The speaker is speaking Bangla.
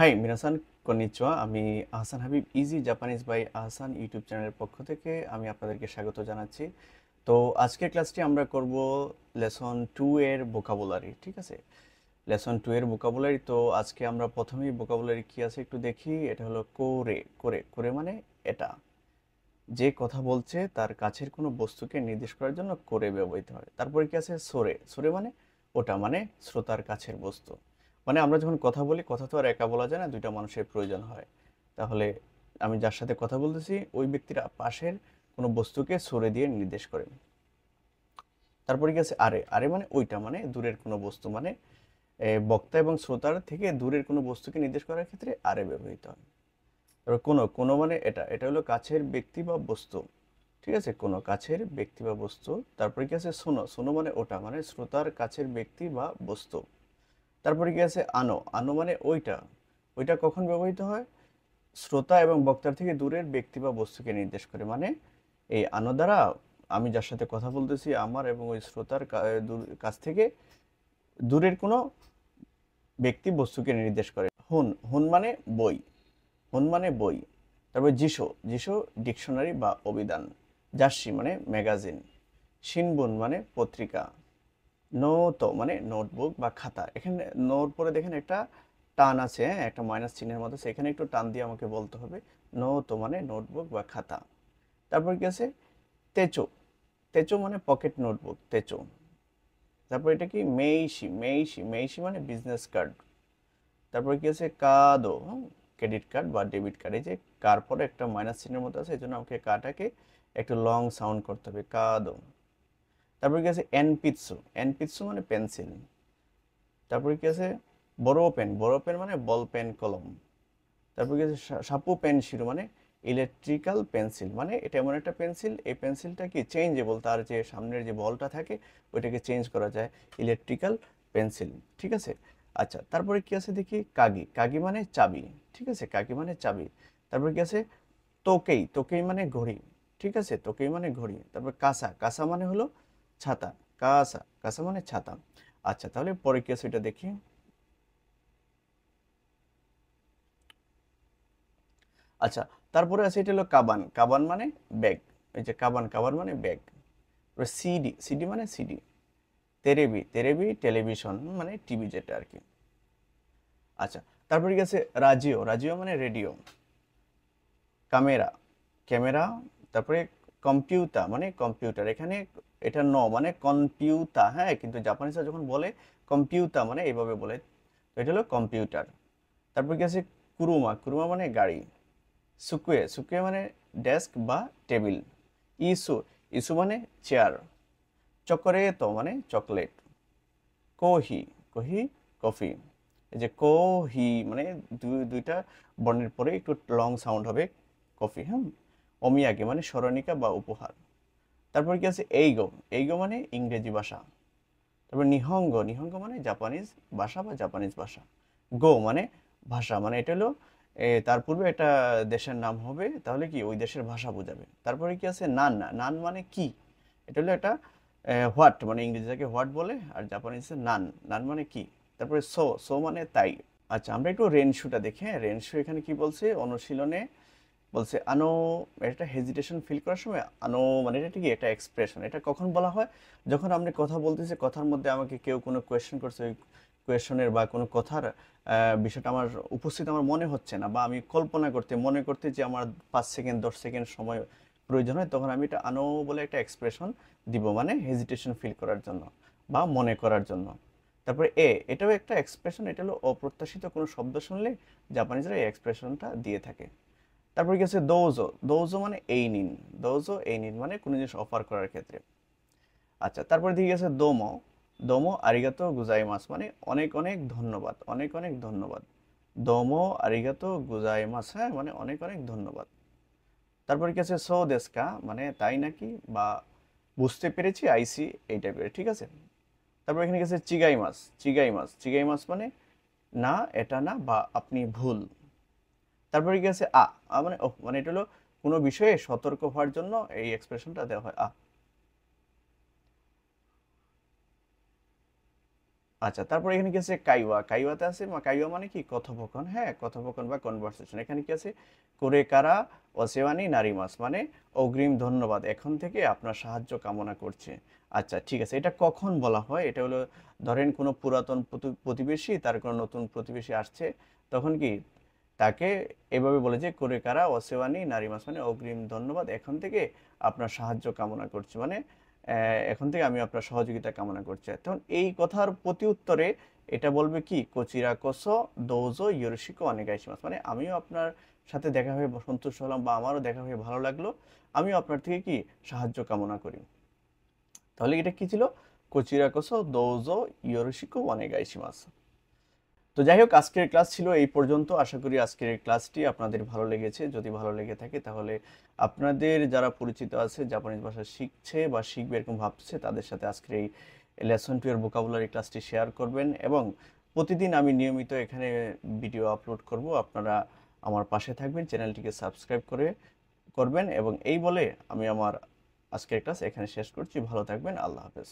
হাই মিনাসান কনিচিওয়া। আমি Ahsan Habib easy Japanese by Ahsan YouTube চ্যানেলের পক্ষ থেকে আমি আপনাদেরকে স্বাগত জানাচ্ছি। তো আজকের ক্লাসটি আমরা করব লেসন 2 এর ভোকাবুলারি। ঠিক আছে, লেসন 2 এর ভোকাবুলারি। তো আজকে আমরা প্রথমেই ভোকাবুলারি কি আছে একটু দেখি। এটা হলো কোরে। কোরে কোরে মানে এটা, যে কথা বলছে তার কাছের কোনো বস্তুকে নির্দেশ করার জন্য করে ব্যবহৃত হয়। তারপরে কি আছে সোরে। সোরে মানে ওটা, মানে শ্রোতার কাছের বস্তু। মানে আমরা যখন কথা বলি, কথা তো আর একা বলা যায় না, দুইটা মানুষের প্রয়োজন হয়। তাহলে আমি যার সাথে কথা বলতেছি ওই ব্যক্তির পাশের কোনো বস্তুকে সরে দিয়ে নির্দেশ করে। তারপরে কি আছে আরে। আরে মানে ওইটা, মানে দূরের কোনো বস্তু, মানে বক্তা এবং শ্রোতার থেকে দূরের কোনো বস্তুকে নির্দেশ করার ক্ষেত্রে আরে ব্যবহৃত হয়। তারপর কোনো। কোনো মানে এটা, এটা হলো কাছের ব্যক্তি বা বস্তু। ঠিক আছে, কোনো কাছের ব্যক্তি বা বস্তু। তারপরে কি আছে শোনো। শোনো মানে ওটা, মানে শ্রোতার কাছের ব্যক্তি বা বস্তু। তারপরে কি আছে আনো। আনো মানে ওইটা। ওইটা কখন ব্যবহৃত হয়? শ্রোতা এবং বক্তার থেকে দূরের ব্যক্তি বা বস্তুকে নির্দেশ করে। মানে এই আনো দ্বারা আমি যার সাথে কথা বলতেছি আমার এবং ওই শ্রোতার কাছ থেকে দূরের কোনো ব্যক্তি বস্তুকে নির্দেশ করে। হুন। হুন মানে বই। হুন মানে বই। তারপর জিশো। জিশো ডিকশনারি বা অভিধান। জার্সি মানে ম্যাগাজিন। শিনবুন মানে পত্রিকা। নোতো মানে নোটবুক বা খাতা। এখানে নোর পরে দেখেন একটা টান আছে, হ্যাঁ, একটা মাইনাস চিহ্নের মধ্যে আছে, এখানে একটু টান দিয়ে আমাকে বলতে হবে। নোতো মানে নোটবুক বা খাতা। তারপর কি আছে তেচো। তেচো মানে পকেট নোটবুক, তেচো। তারপর এটা কি মেইশি। মেইশি। মেইশি মানে বিজনেস কার্ড। তারপর কি আছে কাদো, ক্রেডিট কার্ড বা ডেবিট কার্ড। এই যে কার পরে একটা মাইনাস চিহ্নের মতো আছে, এই জন্য আমাকে কাটাকে একটু লং সাউন্ড করতে হবে, কাদো। তারপর কি আছে এনপিৎসু। এনপিৎসু মানে পেন্সিল। তারপরে কি আছে বড় পেন। বড় পেন মানে বল পেন কলম। তারপর কি আছে সাপু পেন্সিল মানে ইলেকট্রিক্যাল পেন্সিল। মানে এটা এমন একটা পেন্সিল, এই পেন্সিলটা কি চেঞ্জেবল, তার যে সামনের যে বলটা থাকে ওইটাকে চেঞ্জ করা যায়, ইলেকট্রিক্যাল পেন্সিল। ঠিক আছে। আচ্ছা, তারপরে কি আছে দেখি কাগি। কাগি মানে চাবি। ঠিক আছে, কাগি মানে চাবি। তারপর কি আছে তোকেই। তোকেই মানে ঘড়ি। ঠিক আছে, তোকেই মানে ঘড়ি। তারপর কাসা। কাসা মানে হলো ছাতা। কাসা। কাসা মানে ছাতা। আচ্ছা, তাহলে পরে কি আছে এটা দেখি। আচ্ছা, তারপরে আছে এটা হলো কাবান। কাবান মানে ব্যাগ। এই যে কাবান। কাবান মানে ব্যাগ। সিডি। সিডি মানে সিডি। তেরেবি। তেরেবি টেলিভিশন মানে টিভি যেটা আর কি। আচ্ছা, তারপরে কি আছে রাজিও। রাজিও মানে রেডিও। ক্যামেরা। ক্যামেরা। তারপরে কম্পিউটার মানে কম্পিউটার। এখানে এটা ন মানে কম্পিউটার, হ্যাঁ, কিন্তু জাপানিজরা যখন বলে কম্পিউটার মানে এইভাবে বলে। তো এটা হলো কম্পিউটার। তারপর কি আছে কুরুমা। কুরুমা মানে গাড়ি। সুকুয়ে। সুকুয়ে মানে ডেস্ক বা টেবিল। ইসু। ইসু মানে চেয়ার। চকোরেটো মানে চকলেট। কোহি। কোহি কফি। এই যে কোহি মানে দুইটা বর্ণের পরে একটু লং সাউন্ড হবে, কফি। হ্যাঁ। অমিয়াগে মানে স্মরণিকা বা উপহার। তারপর কি আছে এইগো। এইগো মানে ইংরেজি ভাষা। তারপর নিহঙ্গ। নিহঙ্গ মানে জাপানিজ ভাষা বা জাপানিজ ভাষা। গো মানে ভাষা, মানে এটা হলো তার পূর্বে একটা দেশের নাম হবে, তাহলে কি ওই দেশের ভাষা বোঝাবে। তারপরে কি আছে নান। নান মানে কি, এটা হলো একটা হোয়াট, মানে ইংরেজিটাকে হোয়াট বলে, আর জাপানিজে নান। নান মানে কি। তারপরে সো। সো মানে তাই। আচ্ছা, আমরা একটু রেনশুটা দেখি। হ্যাঁ, রেনশু এখানে কি বলছে অনুশীলনে বলছে আনো। এটা হেজিটেশন ফিল করার সময় আনো মানে এটা কি একটা এক্সপ্রেশন। এটা কখন বলা হয়? যখন আপনি কথা বলতেছে, কথার মধ্যে আমাকে কেউ কোনো কোয়েশ্চেন করছে, ওই কোয়েশ্চনের বা কোনো কথার বিষয়টা আমার উপস্থিত আমার মনে হচ্ছে না, বা আমি কল্পনা করতে মনে করতে যে আমার 5 সেকেন্ড 10 সেকেন্ড সময় প্রয়োজন হয়, তখন আমি এটা আনো বলে একটা এক্সপ্রেশন দিব, মানে হেজিটেশন ফিল করার জন্য বা মনে করার জন্য। তারপরে এটাও একটা এক্সপ্রেশন। এটা হলো অপ্রত্যাশিত কোনো শব্দ শুনলে জাপানিজরা এই এক্সপ্রেশনটা দিয়ে থাকে। তারপর কি আছে দোজো। দোজো মানে এই নিন। দোজো এই নিন মানে কোনো জিনিস অফার করার ক্ষেত্রে। আচ্ছা, তারপরে দিকে গেছে দোমো। দোমো আরিগাতো গুজাইমাস মানে অনেক অনেক ধন্যবাদ। অনেক অনেক ধন্যবাদ। দোমো আরিগাতো গুজাইমাস, হ্যাঁ, মানে অনেক অনেক ধন্যবাদ। তারপরে কি আছে সো দেস্কা মানে তাই নাকি, বা বুঝতে পেরেছি, আইসি, এই টাইপের। ঠিক আছে। তারপর এখানে গেছে চিগাইমাস। চিগাইমাস। চিগাইমাস মানে না, এটা না, বা আপনি ভুল। তারপরে কি আছে মানে ওহ, মানে এটা হলো কোনো বিষয়ে সতর্ক হওয়ার জন্য এই এক্সপ্রেশনটা দেওয়া হয়। আচ্ছা, তারপর এখানে কি আছে কাইওয়া, কাইওয়াতে আছে কাইওয়া মানে কি কথোপকথন, হ্যাঁ কথোপকথন বা কনভারসেশন। এখানে কি আছে করে কারা ওসেওয়ানি নারিমাস মানে অগ্রিম ধন্যবাদ, এখন থেকে আপনার সাহায্য কামনা করছে। আচ্ছা ঠিক আছে, এটা কখন বলা হয়? এটা হলো ধরেন কোনো পুরাতন প্রতিবেশী, তার কোনো নতুন প্রতিবেশী আসছে, তখন কি তাকে এভাবে বলে যে করে কারা ওসেওয়ানি নারিমাস মানে অগ্রিম ধন্যবাদ, এখন থেকে আপনার সাহায্য কামনা করছে, মানে এখন থেকে আমি আপনার সহযোগিতা কামনা করছি। তখন এই কথার প্রতি উত্তরে এটা বলবে কি কোচিরা কোসো দোজো ইয়োরোশিকো অনেগাইশিমাস, মানে আমিও আপনার সাথে দেখা হয়ে সন্তুষ্ট হলাম বা আমারও দেখা হয়ে ভালো লাগলো, আমিও আপনার থেকে কি সাহায্য কামনা করি। তাহলে এটা কি ছিল? কোচিরা কোসো দোজো ইয়োরোশিকো অনেগাইশিমাস। তো যাই হোক, আজকের ক্লাস ছিল এই পর্যন্ত। আশা করি আজকের এই ক্লাসটি আপনাদের ভালো লেগেছে। যদি ভালো লেগে থাকে তাহলে আপনাদের যারা পরিচিত আছে জাপানিজ ভাষা শিখছে বা শিখবে এরকম ভাবছে, তাদের সাথে আজকের এই লেসন 2 এর ভোকাবুলারি ক্লাসটি শেয়ার করবেন। এবং প্রতিদিন আমি নিয়মিত এখানে ভিডিও আপলোড করব, আপনারা আমার পাশে থাকবেন, চ্যানেলটিকে সাবস্ক্রাইব করবেন। এবং এই বলে আমি আমার আজকের ক্লাস এখানে শেষ করছি। ভালো থাকবেন, আল্লাহ হাফেজ।